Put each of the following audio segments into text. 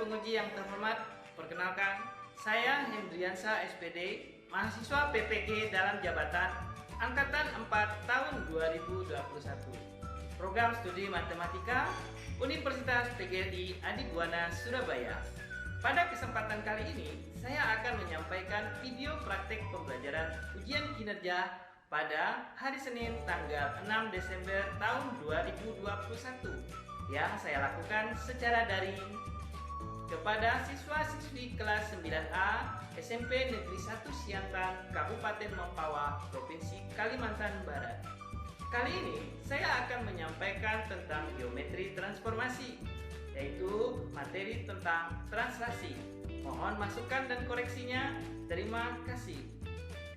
penguji yang terhormat, perkenalkan, saya Hendriansa SPD, mahasiswa PPG dalam jabatan Angkatan 4 tahun 2021. Program Studi Matematika Universitas PGRI Adibuana, Surabaya. Pada kesempatan kali ini, saya akan menyampaikan video praktek pembelajaran ujian kinerja pada hari Senin tanggal 6 Desember tahun 2021 yang saya lakukan secara daring kepada siswa-siswi kelas 9A SMP Negeri 1 Siantan, Kabupaten Mempawah, Provinsi Kalimantan Barat. Kali ini saya akan menyampaikan tentang geometri transformasi, yaitu materi tentang translasi. Mohon masukan dan koreksinya. Terima kasih.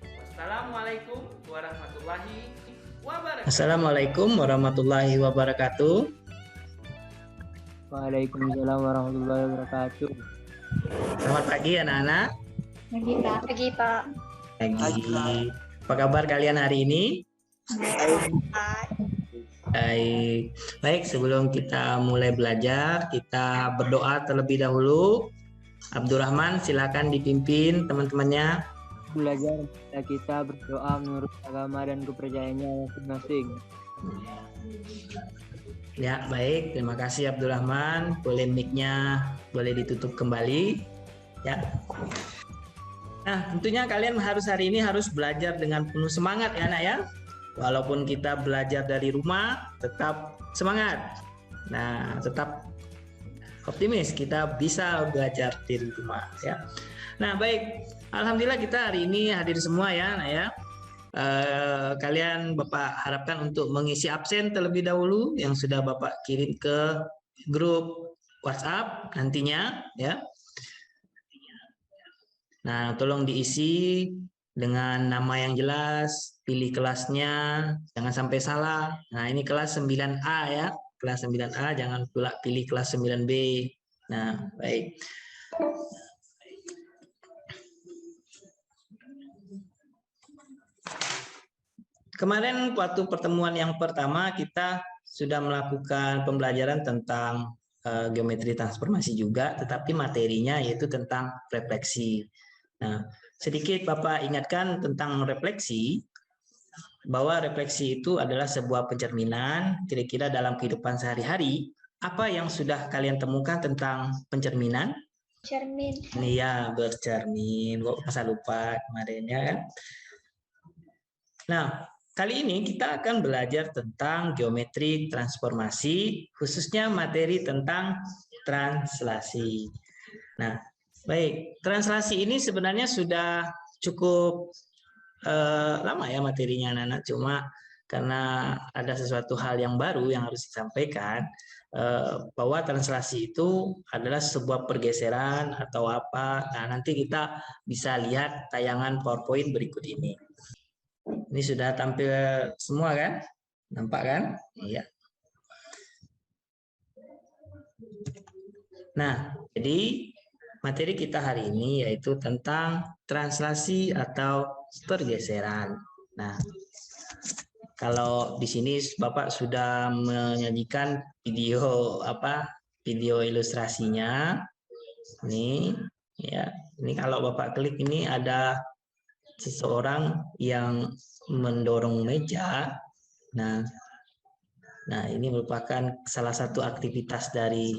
Wassalamualaikum warahmatullahi wabarakatuh. Assalamualaikum warahmatullahi wabarakatuh. Waalaikumsalam warahmatullahi wabarakatuh. Selamat pagi anak-anak. Pagi Pak. Pagi Pak. Pagi. Apa kabar kalian hari ini? Baik. Baik, sebelum kita mulai belajar, kita berdoa terlebih dahulu. Abdurrahman, silakan dipimpin teman-temannya. Belajar kita berdoa menurut agama dan kepercayaannya masing-masing. Ya, baik. Terima kasih Abdurrahman. Boleh mic-nya boleh ditutup kembali. Ya. Nah, tentunya kalian hari ini harus belajar dengan penuh semangat ya, anak ya. Walaupun kita belajar dari rumah, tetap semangat. Nah, tetap optimis kita bisa belajar di rumah ya. Nah, baik. Alhamdulillah kita hari ini hadir semua ya, anak ya. Kalian Bapak harapkan untuk mengisi absen terlebih dahulu yang sudah Bapak kirim ke grup WhatsApp nantinya ya. Nah, tolong diisi dengan nama yang jelas, pilih kelasnya, jangan sampai salah. Nah, ini kelas 9A ya. Kelas 9A, jangan pula pilih kelas 9B. Nah, baik. Kemarin waktu pertemuan yang pertama kita sudah melakukan pembelajaran tentang geometri transformasi juga, tetapi materinya yaitu tentang refleksi. Nah, sedikit Bapak ingatkan tentang refleksi, bahwa refleksi itu adalah sebuah pencerminan kira-kira dalam kehidupan sehari-hari. Apa yang sudah kalian temukan tentang pencerminan? Cermin. Iya, bercermin. Kok masa lupa kemarin ya kan? Nah, kali ini kita akan belajar tentang geometri transformasi, khususnya materi tentang translasi. Nah, baik, translasi ini sebenarnya sudah cukup lama ya materinya anak-anak, cuma karena ada sesuatu hal yang baru yang harus disampaikan, bahwa translasi itu adalah sebuah pergeseran atau apa. Nah, nanti kita bisa lihat tayangan PowerPoint berikut ini. Ini sudah tampil semua kan? Nampak kan? Iya. Nah, jadi materi kita hari ini yaitu tentang translasi atau pergeseran. Nah, kalau di sini Bapak sudah menyajikan video video ilustrasinya. Ini ya. Ini kalau Bapak klik ini ada seseorang yang mendorong meja. Nah, ini merupakan salah satu aktivitas dari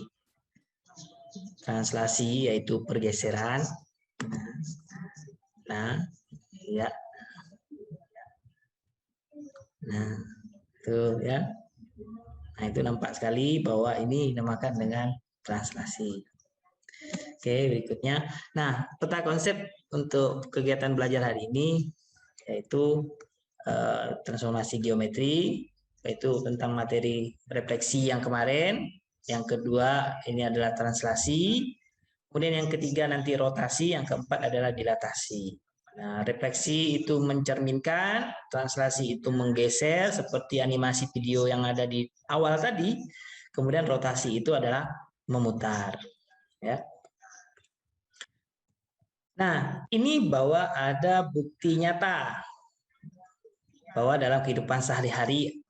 translasi yaitu pergeseran. Nah, ya. Nah, itu ya. Nah, itu nampak sekali bahwa ini dinamakan dengan translasi. Oke, berikutnya. Nah, peta konsep untuk kegiatan belajar hari ini yaitu transformasi geometri, yaitu tentang materi refleksi yang kemarin. Yang kedua ini adalah translasi. Kemudian yang ketiga nanti rotasi, yang keempat adalah dilatasi. Nah, refleksi itu mencerminkan, translasi itu menggeser seperti animasi video yang ada di awal tadi. Kemudian rotasi itu adalah memutar. Ya. Nah, ini bahwa ada bukti nyata bahwa dalam kehidupan sehari-hari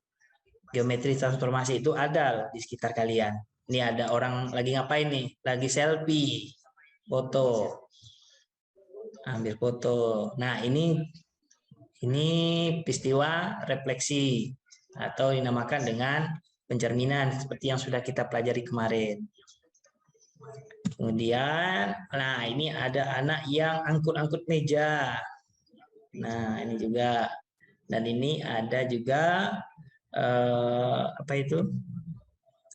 geometri transformasi itu ada di sekitar kalian. Ini ada orang lagi ngapain nih? Lagi selfie, foto, ambil foto. Nah, ini peristiwa refleksi atau dinamakan dengan pencerminan seperti yang sudah kita pelajari kemarin. Kemudian, nah ini ada anak yang angkut-angkut meja. Nah, ini juga. Dan ini ada juga apa itu?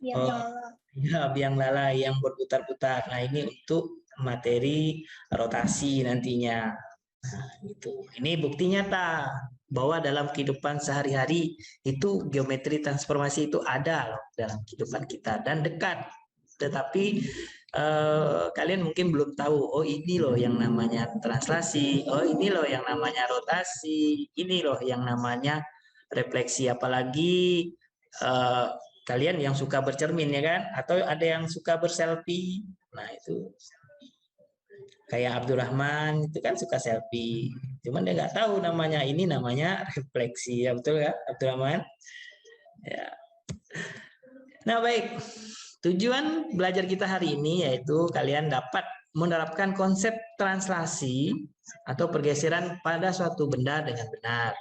Yang lala. Ya, biang lala yang berputar-putar. Nah, ini untuk materi rotasi nantinya. Nah, itu. Ini bukti nyata bahwa dalam kehidupan sehari-hari itu geometri transformasi itu ada loh dalam kehidupan kita dan dekat. Tetapi kalian mungkin belum tahu, oh ini loh yang namanya translasi, oh ini loh yang namanya rotasi, ini loh yang namanya refleksi. Apalagi kalian yang suka bercermin ya kan, atau ada yang suka berselfie. Nah itu kayak Abdurrahman itu kan suka selfie, cuman dia nggak tahu namanya, ini namanya refleksi ya, betul kan Abdurrahman? Ya. Nah baik, tujuan belajar kita hari ini yaitu kalian dapat menerapkan konsep translasi atau pergeseran pada suatu benda dengan benar.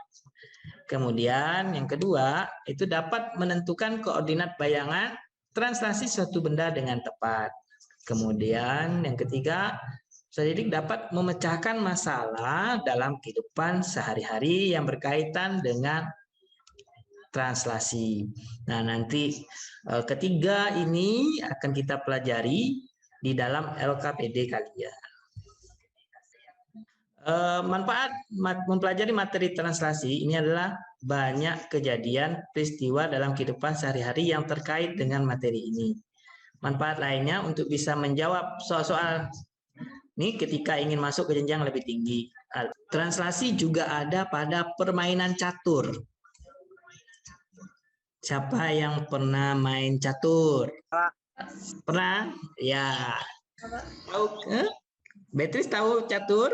Kemudian yang kedua itu dapat menentukan koordinat bayangan translasi suatu benda dengan tepat. Kemudian yang ketiga, peserta didik dapat memecahkan masalah dalam kehidupan sehari-hari yang berkaitan dengan translasi. Nah, nanti ketiga ini akan kita pelajari di dalam LKPD kalian. Manfaat mempelajari materi translasi ini adalah banyak kejadian peristiwa dalam kehidupan sehari-hari yang terkait dengan materi ini. Manfaat lainnya untuk bisa menjawab soal-soal ini ketika ingin masuk ke jenjang lebih tinggi. Translasi juga ada pada permainan catur. Siapa yang pernah main catur? Pernah? Ya. Tahu? Beatrice tahu catur?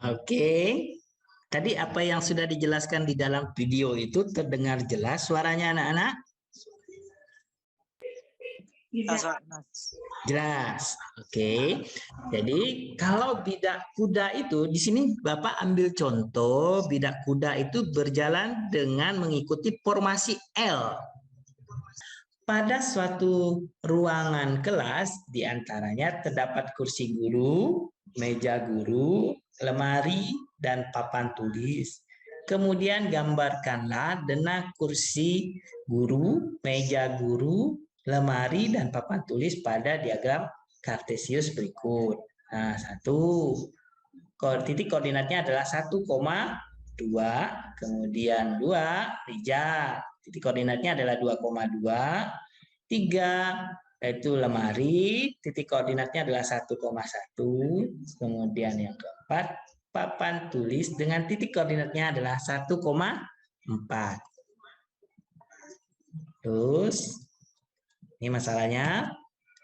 Oke. Tadi apa yang sudah dijelaskan di dalam video itu terdengar jelas suaranya anak-anak? Jelas. Oke. Jadi kalau bidak kuda itu di sini Bapak ambil contoh bidak kuda itu berjalan dengan mengikuti formasi L. Pada suatu ruangan kelas diantaranya terdapat kursi guru, meja guru, lemari, dan papan tulis. Kemudian gambarkanlah denah kursi guru, meja guru, lemari, dan papan tulis pada diagram Kartesius berikut. Nah, titik koordinatnya adalah 1,2, kemudian 2, meja. Titik koordinatnya adalah 2,2, 3, yaitu lemari, titik koordinatnya adalah 1,1, kemudian yang keempat papan tulis dengan titik koordinatnya adalah 1,4. Terus, ini masalahnya.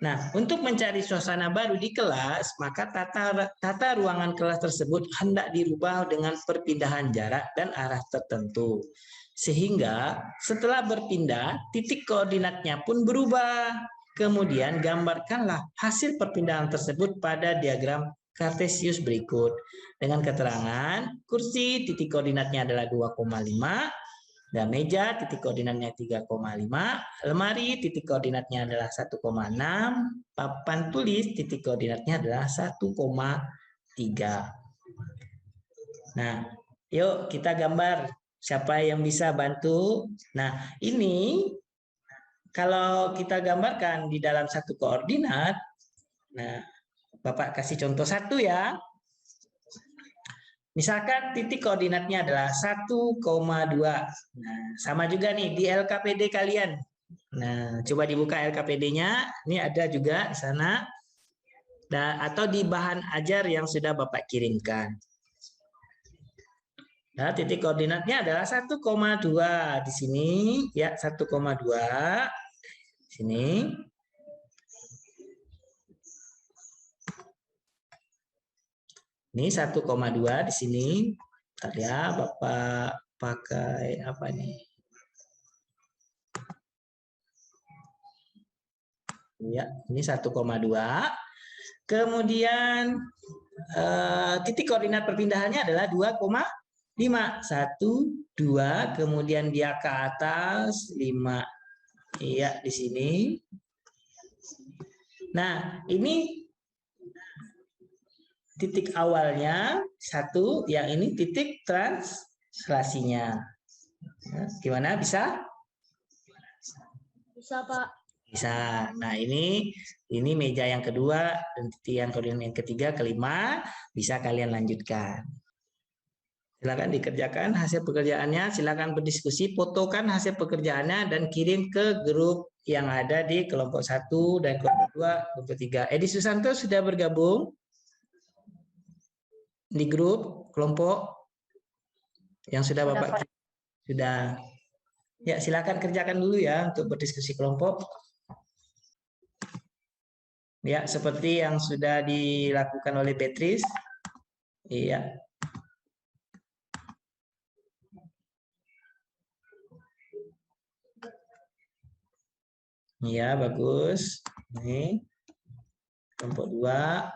Nah, untuk mencari suasana baru di kelas, maka tata ruangan kelas tersebut hendak dirubah dengan perpindahan jarak dan arah tertentu. Sehingga setelah berpindah, titik koordinatnya pun berubah. Kemudian gambarkanlah hasil perpindahan tersebut pada diagram Kartesius berikut. Dengan keterangan, kursi titik koordinatnya adalah 2,5, dan meja titik koordinatnya 3,5, lemari titik koordinatnya adalah 1,6, papan tulis titik koordinatnya adalah 1,3. Nah, yuk kita gambar. Siapa yang bisa bantu? Nah, ini kalau kita gambarkan di dalam satu koordinat, nah, Bapak kasih contoh satu ya. Misalkan titik koordinatnya adalah 1,2. Nah, sama juga nih di LKPD kalian. Nah, coba dibuka LKPD-nya. Ini ada juga di sana. Atau di bahan ajar yang sudah Bapak kirimkan. Nah, titik koordinatnya adalah 1,2 di sini, ya 1,2 sini. Ini 1,2 di sini. Bentar ya, Bapak pakai apa nih? Ya, ini 1,2. Kemudian titik koordinat perpindahannya adalah 2,5. 1, 2, kemudian dia ke atas 5. Iya, di sini. Nah, ini titik awalnya 1, yang ini titik translasinya. Nah, gimana? Bisa? Bisa, Pak. Bisa. Nah, ini meja yang kedua dan titik yang koordinat yang ketiga, kelima, bisa kalian lanjutkan. Silakan dikerjakan hasil pekerjaannya, silakan berdiskusi, fotokan hasil pekerjaannya dan kirim ke grup yang ada di kelompok 1 dan kelompok 2, kelompok 3. Edi Susanto sudah bergabung di grup kelompok yang sudah Bapak sudah. Ya, silakan kerjakan dulu ya untuk berdiskusi kelompok. Ya, seperti yang sudah dilakukan oleh Beatrice. Iya. Iya, bagus. Ini kelompok 2.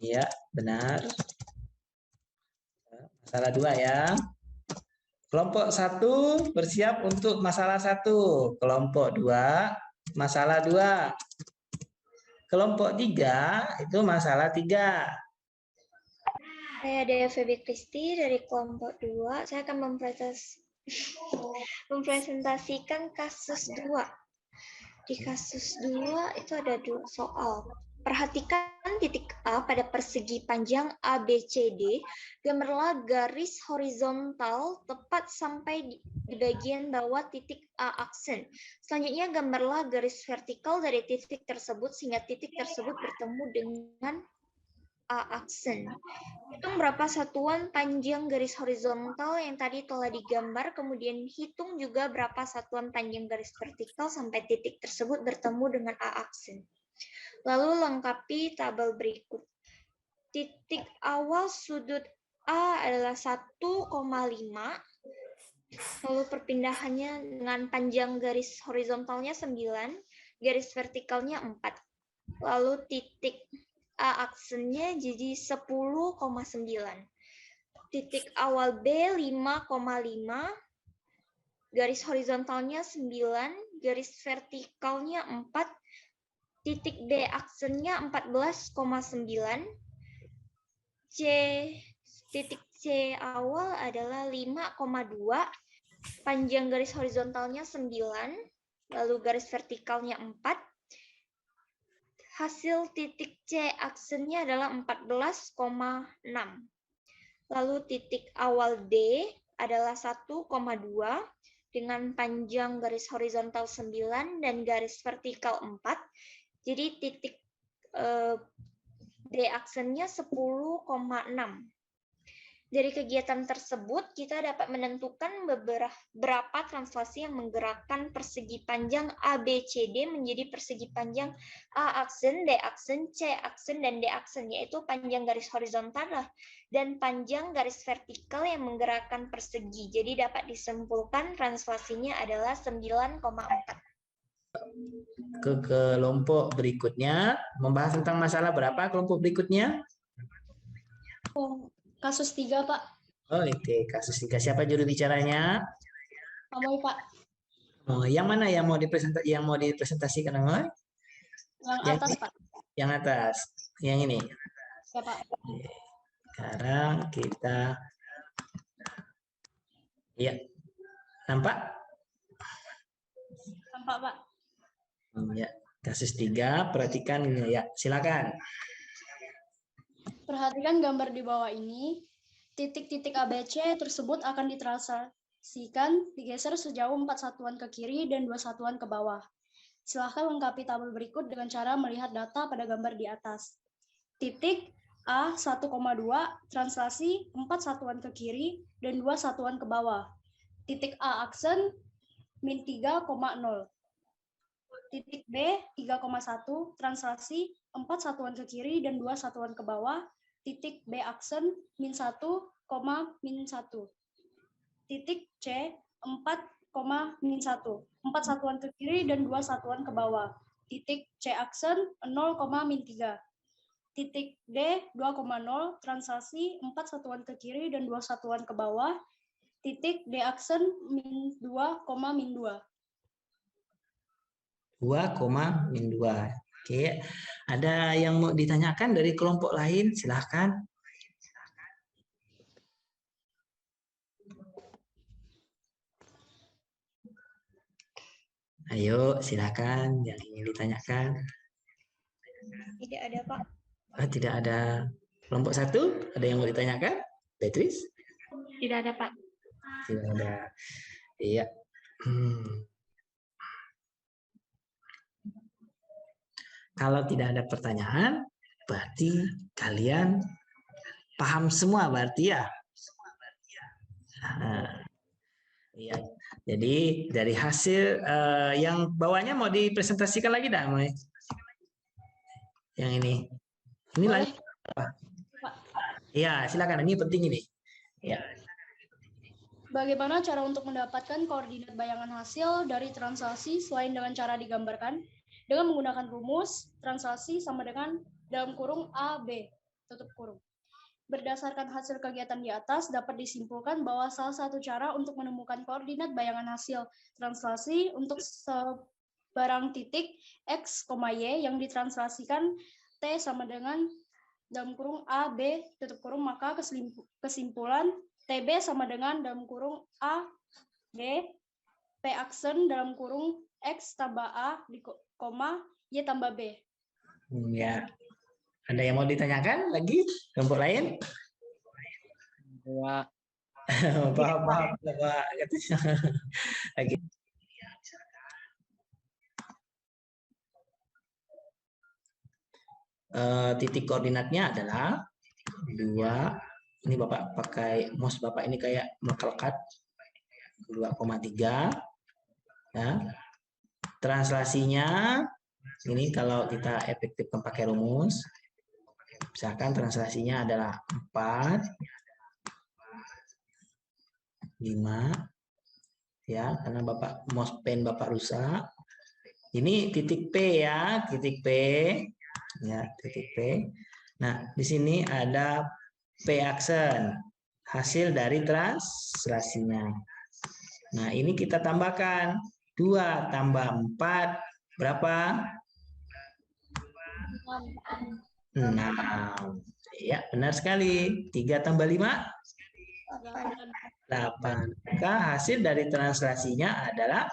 Iya, benar. Masalah 2 ya. Kelompok 1 bersiap untuk masalah 1. Kelompok 2, masalah 2. Kelompok 3 itu masalah 3. Saya Dea Febi Kristi dari kelompok 2. Saya akan mempresentasikan kasus 2. Di kasus 2 itu ada 2 soal. Perhatikan titik A pada persegi panjang ABCD, gambarlah garis horizontal tepat sampai di bagian bawah titik A aksen. Selanjutnya gambarlah garis vertikal dari titik tersebut sehingga titik tersebut bertemu dengan A aksen. Hitung berapa satuan panjang garis horizontal yang tadi telah digambar, kemudian hitung juga berapa satuan panjang garis vertikal sampai titik tersebut bertemu dengan A aksen. Lalu lengkapi tabel berikut. Titik awal sudut A adalah 1,5. Lalu perpindahannya dengan panjang garis horizontalnya 9, garis vertikalnya 4. Lalu titik A aksennya jadi 10,9. Titik awal B 5,5, garis horizontalnya 9, garis vertikalnya 4, titik B aksennya 14,9, titik C awal adalah 5,2, panjang garis horizontalnya 9, lalu garis vertikalnya 4, hasil titik C aksennya adalah 14,6. Lalu titik awal D adalah 1,2, dengan panjang garis horizontal 9 dan garis vertikal 4. Jadi titik D aksennya 10,6. Dari kegiatan tersebut, kita dapat menentukan beberapa translasi yang menggerakkan persegi panjang ABCD menjadi persegi panjang A aksen, D aksen, C aksen, dan D aksen, yaitu panjang garis horizontal dan panjang garis vertikal yang menggerakkan persegi. Jadi dapat disimpulkan translasinya adalah 9,4. Ke kelompok berikutnya, membahas tentang masalah berapa kelompok berikutnya? Kasus 3, Pak. Oh, oke, kasus 3. Siapa juru bicaranya? Amoy, Pak. Oh, yang mana yang mau dipresentasikan, Amoy? Yang atas, Pak. Yang atas. Yang ini. Ya, Pak. Sekarang kita ya. Nampak? Nampak, Pak. Ya, kasus 3, perhatikan ya, silakan. Perhatikan gambar di bawah ini. Titik-titik ABC tersebut akan ditranslasikan digeser sejauh 4 satuan ke kiri dan 2 satuan ke bawah. Silahkan lengkapi tabel berikut dengan cara melihat data pada gambar di atas. Titik A 1,2 translasi 4 satuan ke kiri dan 2 satuan ke bawah. Titik A aksen min 3,0. Titik B 3,1 translasi 4 satuan ke kiri dan 2 satuan ke bawah. Titik B aksen min 1, min 1. Titik C 4, min 1. 4 satuan ke kiri dan 2 satuan ke bawah. Titik C aksen 0, min 3. Titik D 2,0 translasi 4 satuan ke kiri dan 2 satuan ke bawah. Titik D aksen min 2, min 2. 2, min 2. Oke, ada yang mau ditanyakan dari kelompok lain? Silahkan. Ayo, silakan yang ingin ditanyakan. Tidak ada, Pak. Tidak ada. Kelompok 1, ada yang mau ditanyakan? Beatrice? Tidak ada, Pak. Tidak ada. Iya. Kalau tidak ada pertanyaan, berarti kalian paham semua berarti ya. Iya. Jadi dari hasil yang bawahnya mau dipresentasikan lagi dah, Moy? Yang ini. Ini Boleh. lagi apa? Iya, silakan. Ini penting ini. Ya. Bagaimana cara untuk mendapatkan koordinat bayangan hasil dari translasi selain dengan cara digambarkan? Dengan menggunakan rumus, translasi sama dengan dalam kurung A, B, tutup kurung. Berdasarkan hasil kegiatan di atas, dapat disimpulkan bahwa salah satu cara untuk menemukan koordinat bayangan hasil translasi untuk sebarang titik X, Y yang ditranslasikan T sama dengan dalam kurung A, B, tutup kurung, maka kesimpulan TB sama dengan dalam kurung A, B, P aksen dalam kurung X tambah A, koma, Y tambah B. Ya. Ada yang mau ditanyakan lagi? Kelompok lain? Ya, Paham. Lagi. Titik koordinatnya adalah 2. Ini Bapak pakai mouse Bapak ini kayak melekat 2,3. Ya. Translasinya ini kalau kita efektifkan pakai rumus, misalkan translasinya adalah 4, 5, ya, karena Bapak mouse pen Bapak rusak. Ini titik P ya, titik P, ya, titik P. Nah, di sini ada P aksen, hasil dari translasinya. Nah, ini kita tambahkan 2 tambah 4 berapa? 6. Ya, benar sekali. 3 tambah 5? 8. Maka hasil dari translasinya adalah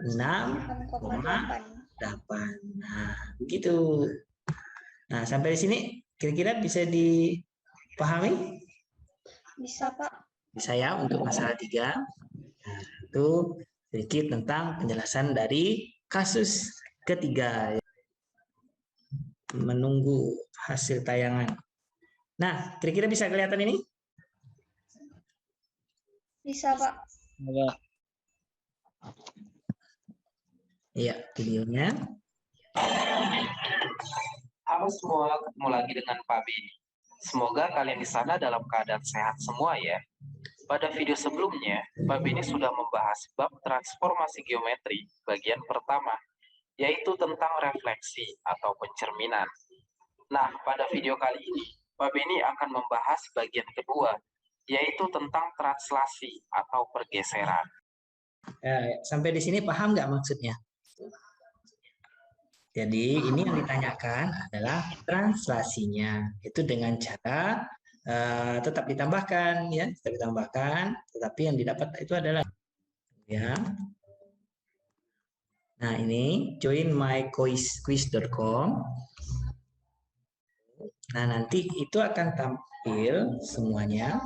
6,8. Nah, begitu. Nah, sampai di sini kira-kira bisa dipahami? Bisa, Pak. Bisa ya untuk masalah 3. Nah, Itu sedikit tentang penjelasan dari kasus ketiga. Menunggu hasil tayangan. Nah, kira-kira bisa kelihatan ini? Bisa, Pak. Enggak. Iya, videonya. Halo semua, ketemu lagi dengan Pak Beni. Semoga kalian di sana dalam keadaan sehat semua ya. Pada video sebelumnya, Pak Beni sudah membahas bab transformasi geometri bagian pertama, yaitu tentang refleksi atau pencerminan. Nah, pada video kali ini, Pak Beni akan membahas bagian kedua, yaitu tentang translasi atau pergeseran. Ya, sampai di sini paham nggak maksudnya? Jadi ini yang ditanyakan adalah translasinya. Itu dengan cara tetap ditambahkan, ya, tetap ditambahkan. Tetapi yang didapat itu adalah, ya. Nah ini join myquiz.com. Nah nanti itu akan tampil semuanya.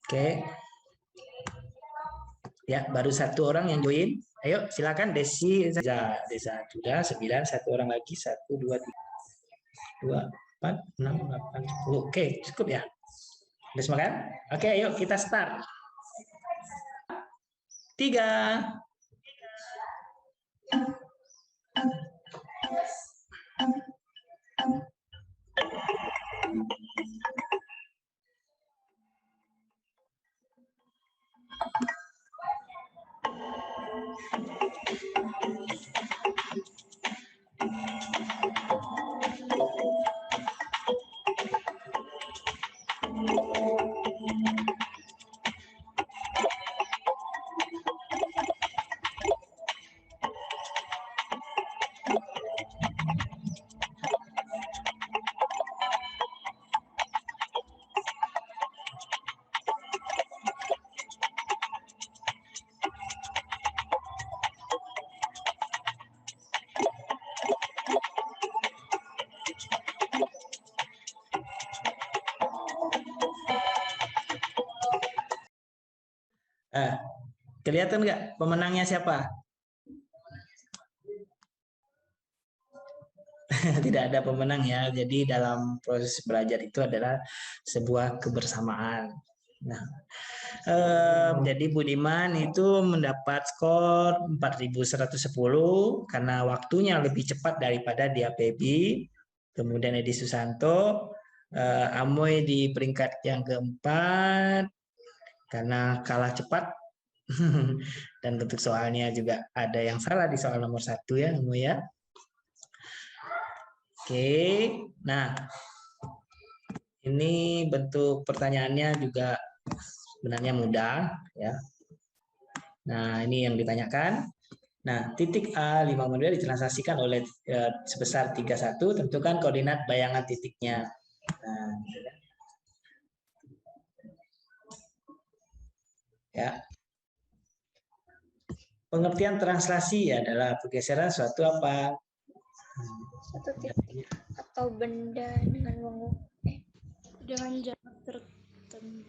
Oke. Ya, baru satu orang yang join. Ayo, silakan Desi. Desa sudah 9, satu orang lagi. 1, 2, 3, 2, 4, 6, 8, 10. Oke, cukup ya. Udah semua kan? Oke, ayo kita start. 3. Kelihatan nggak pemenangnya siapa? Tidak ada pemenang ya. Jadi dalam proses belajar itu adalah sebuah kebersamaan. Nah, jadi Budiman itu mendapat skor 4110 karena waktunya lebih cepat daripada dia Pebi. Kemudian Edi Susanto, Amoy di peringkat yang keempat karena kalah cepat. Dan bentuk soalnya juga ada yang salah di soal nomor 1 ya, Amoy ya. Oke, nah ini bentuk pertanyaannya juga sebenarnya mudah ya. Nah ini yang ditanyakan. Nah titik A5 ditranslasikan oleh sebesar 31, tentukan koordinat bayangan titiknya. Nah, ya. Pengertian translasi adalah pergeseran suatu apa? Suatu titik atau benda dengan Dengan jarak tertentu.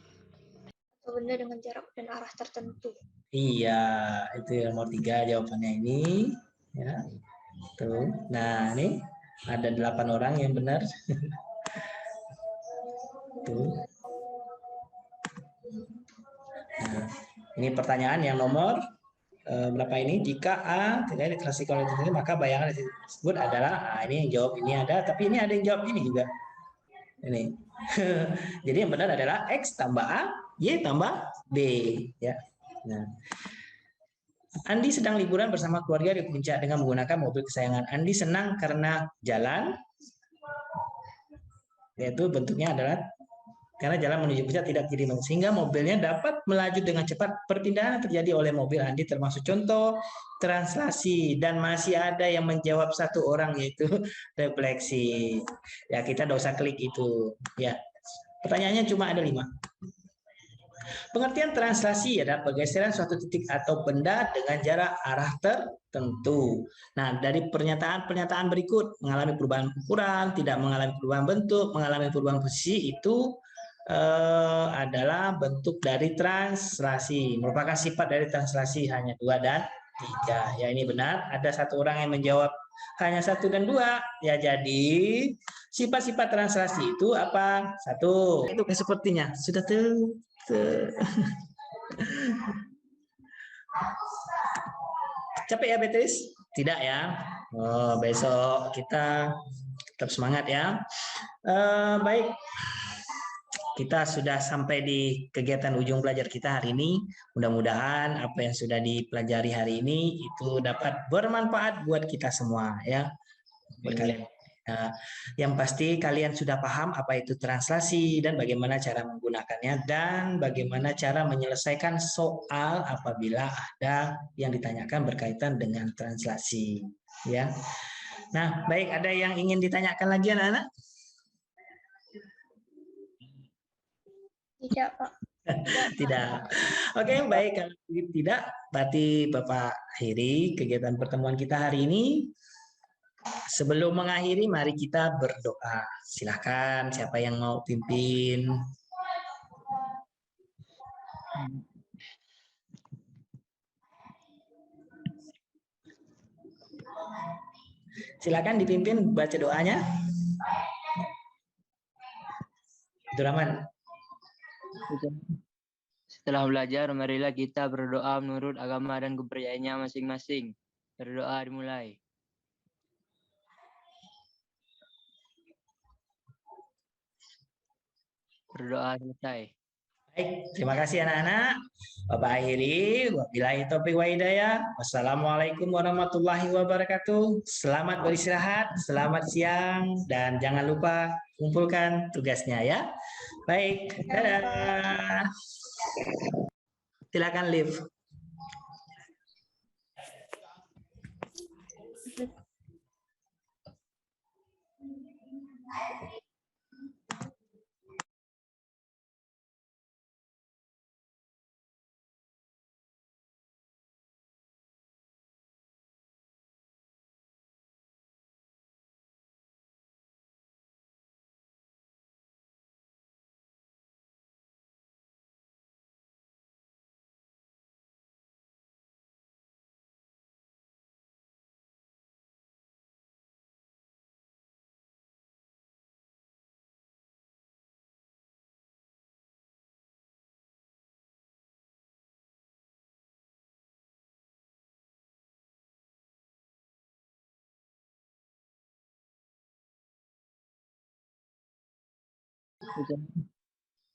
atau benda dengan jarak dan arah tertentu. Iya, itu nomor 3 jawabannya ini. Ya, tuh. Nah ini ada 8 orang yang benar. Tuh. Nah, ini pertanyaan yang nomor berapa ini? Jika A tidak diklasifikasi oleh ini, maka bayangan disebut adalah ini yang jawab ini ada, tapi ini ada yang jawab ini juga. Ini. Jadi yang benar adalah X tambah A, Y tambah B. Ya. Nah, Andi sedang liburan bersama keluarga di puncak dengan menggunakan mobil kesayangan. Andi senang karena jalan, yaitu bentuknya adalah karena jalan menuju pusat tidak kiri menurun, sehingga mobilnya dapat melaju dengan cepat. Perpindahan yang terjadi oleh mobil Andi termasuk contoh translasi, dan masih ada yang menjawab satu orang, yaitu refleksi. Ya, kita tidak usah klik itu. Ya, pertanyaannya cuma ada 5. Pengertian translasi adalah pergeseran suatu titik atau benda dengan jarak arah tertentu. Nah, dari pernyataan-pernyataan berikut, mengalami perubahan ukuran, tidak mengalami perubahan bentuk, mengalami perubahan posisi, itu adalah bentuk dari translasi. Merupakan sifat dari translasi hanya 2 dan 3. Ya, ini benar. Ada satu orang yang menjawab hanya 1 dan 2. Ya, jadi sifat-sifat translasi itu apa? 1. Itu sepertinya sudah capek ya, Beatrice? Tidak ya? Oh, besok kita tetap semangat ya. Baik, kita sudah sampai di kegiatan ujung belajar kita hari ini. Mudah-mudahan apa yang sudah dipelajari hari ini itu dapat bermanfaat buat kita semua ya. Buat kalian. Nah, yang pasti kalian sudah paham apa itu translasi dan bagaimana cara menggunakannya dan bagaimana cara menyelesaikan soal apabila ada yang ditanyakan berkaitan dengan translasi ya. Nah, baik, ada yang ingin ditanyakan lagi anak-anak? Tidak, Pak. Tidak. Oke, baik. Kalau tidak, berarti Bapak akhiri kegiatan pertemuan kita hari ini. Sebelum mengakhiri, mari kita berdoa. Silakan, siapa yang mau pimpin? Silakan dipimpin baca doanya. Abdurrahman. Setelah belajar, marilah kita berdoa menurut agama dan kepercayaannya masing-masing. Berdoa dimulai. Berdoa selesai. Baik, terima kasih anak-anak. Bapak akhiri, wabillahi taufiq wa hidayah. Wassalamualaikum warahmatullahi wabarakatuh. Selamat beristirahat, selamat siang, dan jangan lupa kumpulkan tugasnya ya. Baik, dadah. Silakan live.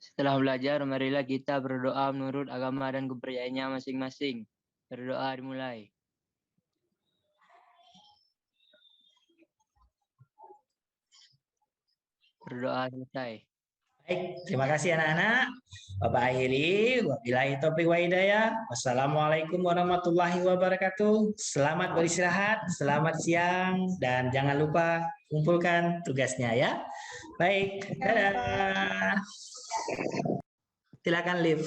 Setelah belajar, marilah kita berdoa menurut agama dan kepercayaannya masing-masing. Berdoa dimulai. Berdoa selesai. Baik, terima kasih anak-anak. Bapak akhiri, wabillahi taufiq wa hidayah. Wassalamualaikum warahmatullahi wabarakatuh. Selamat beristirahat, selamat siang, dan jangan lupa kumpulkan tugasnya ya. Baik, dadah. Silakan live.